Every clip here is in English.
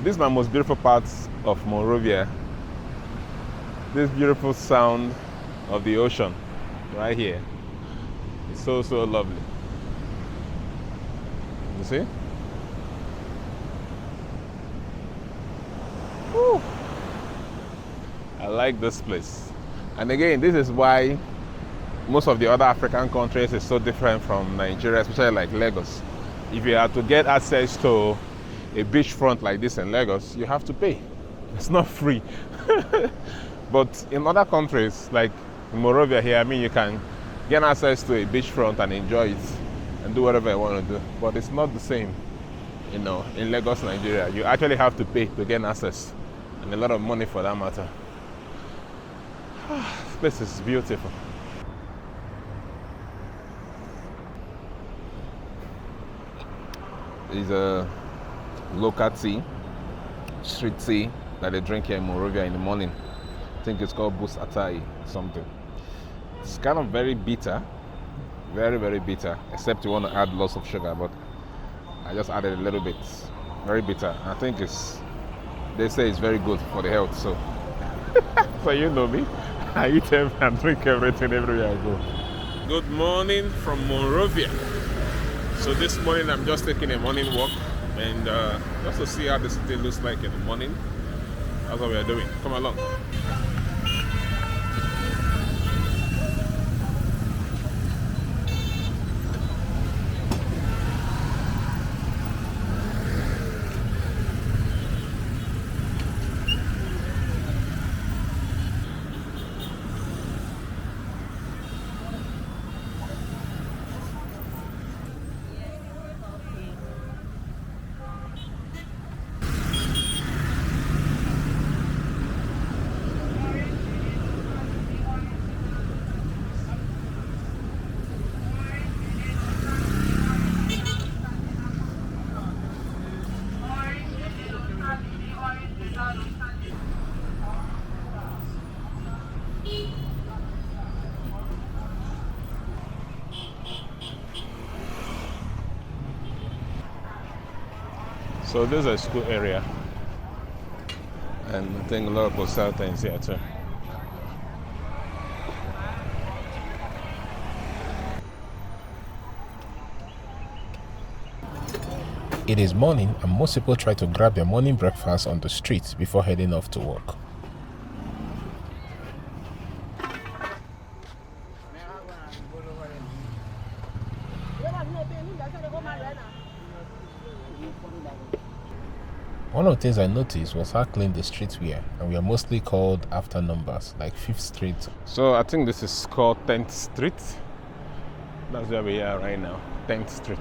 This is my most beautiful part of Monrovia. This beautiful sound of the ocean right here. It's so lovely. You see? Woo. I like this place. And again, this is why most of the other African countries is so different from Nigeria, especially like Lagos. If you are to get access to a beachfront like this in Lagos, you have to pay. It's not free. But in other countries, like in Monrovia here, I mean, you can get access to a beachfront and enjoy it and do whatever you want to do. But it's not the same, you know, in Lagos, Nigeria. You actually have to pay to get access, and a lot of money for that matter. This place is beautiful. It's a local tea, street tea that they drink here in Monrovia in the morning. I think it's called Bus Atai something. It's kind of very bitter, very bitter, except you want to add lots of sugar, but I just added a little bit. Very bitter. I think they say it's very good for the health, so so you know me, I eat and drink everything everywhere I go. Good morning from Monrovia. So this morning I'm just taking a morning walk and just to see how the city looks like in the morning. That's what we are doing. Come along. So this is a school area, and I think a lot of postal things here too. It is morning and most people try to grab their morning breakfast on the street before heading off to work. One of the things I noticed was how clean the streets were, and we are mostly called after numbers, like 5th Street. So I think this is called 10th Street. That's where we are right now, 10th Street.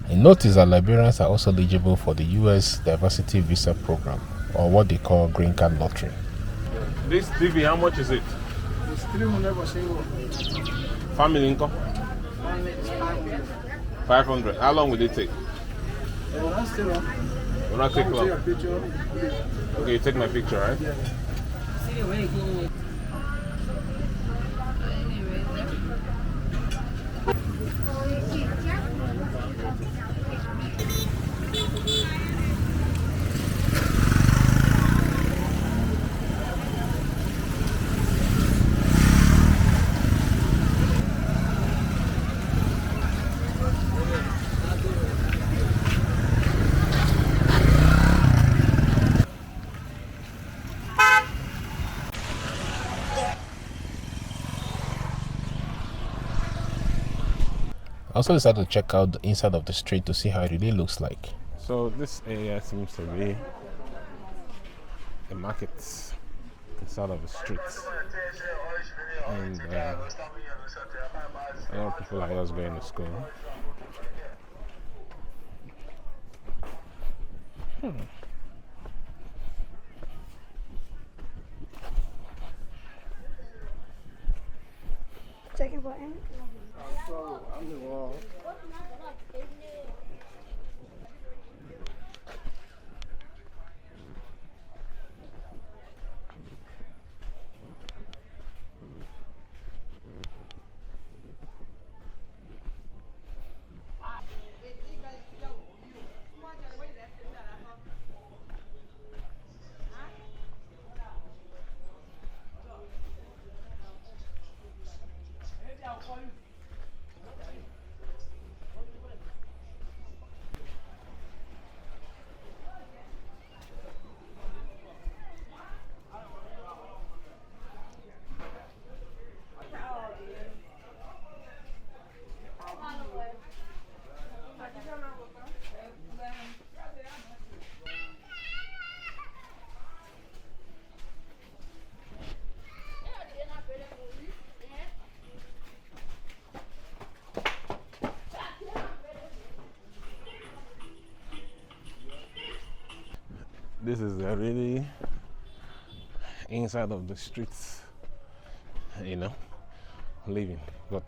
I noticed that Liberians are also eligible for the US Diversity Visa Program, or what they call Green Card Lottery. This TV, how much is it? It's 300 for single. Family income? Family is 500. 500. How long will it take? That's still on. Will not take long. Take a picture. Okay, you take my picture, right? Yeah. I also decided to check out the inside of the street to see how it really looks like. So this area seems to be a market. inside of the streets. And a lot of people are just going to school. Second button. I'm the wall. This is really inside of the streets, living, but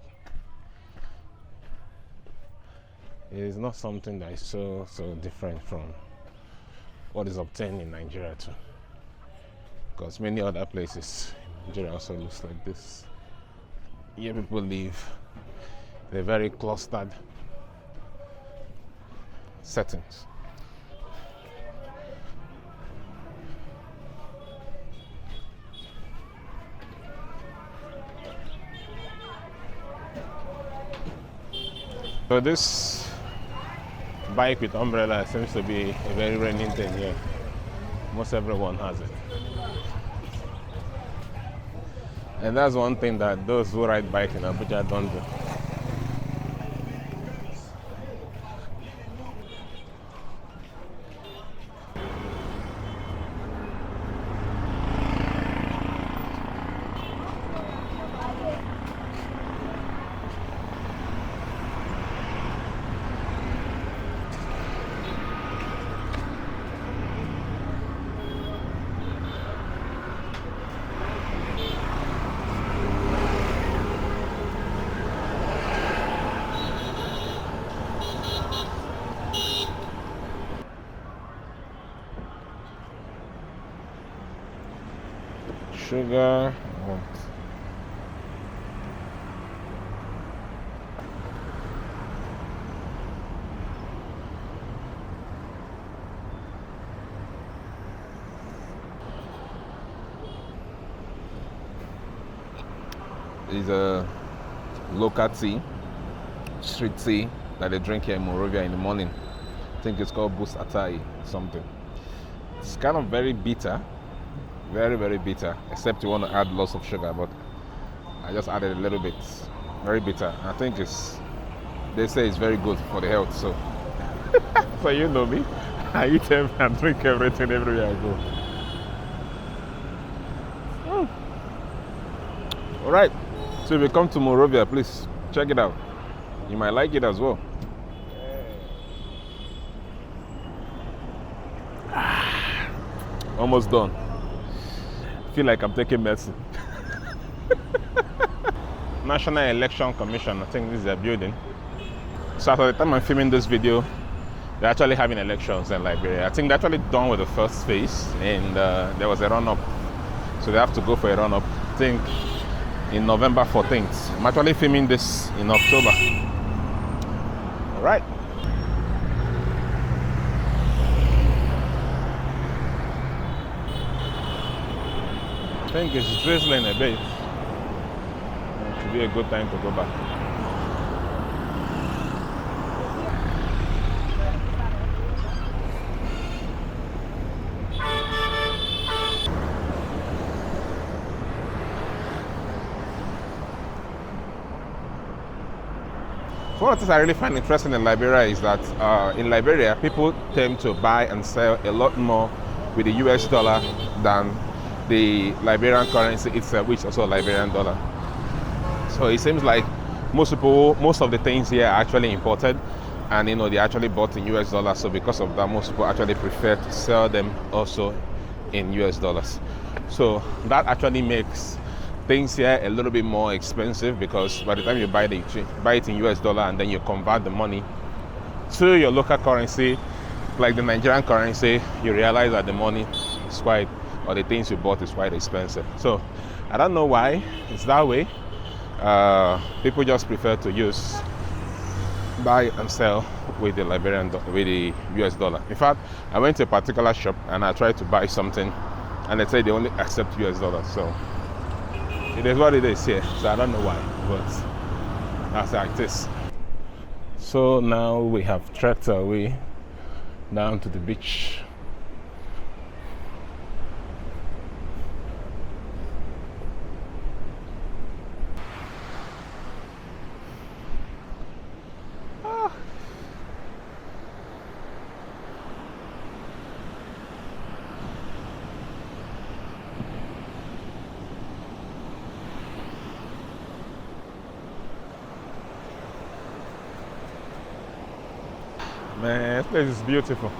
it is not something that is so different from what is obtained in Nigeria too, because many other places in Nigeria also looks like this. Here people live in a very clustered settings. So this bike with umbrella seems to be a very raining thing here. Most everyone has it. And that's one thing that those who ride bike in Abuja don't do. Sugar. Is a local tea, street tea that they drink here in Monrovia in the morning. I think it's called Boost Atai something. It's kind of very bitter, very bitter, except you want to add lots of sugar, but I just added a little bit. Very bitter. I think they say it's very good for the health, so so you know me, I eat and drink everything everywhere I go. All right, so if you come to Monrovia, please check it out. You might like it as well. Almost done. Feel like I'm taking medicine. National Election Commission, I think this is their building. So at the time I'm filming this video, they're actually having elections in Liberia. I think they're actually done with the first phase, and there was a run-up. So they have to go for a run-up, I think, in November 14th. I'm actually filming this in October. All right. I think it's drizzling a bit. It should be a good time to go back. One of the things I really find interesting in Liberia is that in Liberia, people tend to buy and sell a lot more with the US dollar than the Liberian currency itself, which is also a Liberian dollar. So it seems like most of the things here are actually imported, and they actually bought in US dollars. So because of that, most people actually prefer to sell them also in US dollars. So that actually makes things here a little bit more expensive, because by the time you buy it in US dollar and then you convert the money to your local currency, like the Nigerian currency, you realize that the money is or the things you bought is quite expensive. So I don't know why it's that way. People just prefer to buy and sell with the with the US dollar. In fact, I went to a particular shop and I tried to buy something, and they say they only accept US dollars. So it is what it is here. So I don't know why, but that's how it is. So now we have trekked our way down to the beach. Man, this place is beautiful.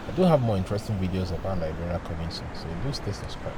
I do have more interesting videos about Liberia coming soon, so do stay subscribed.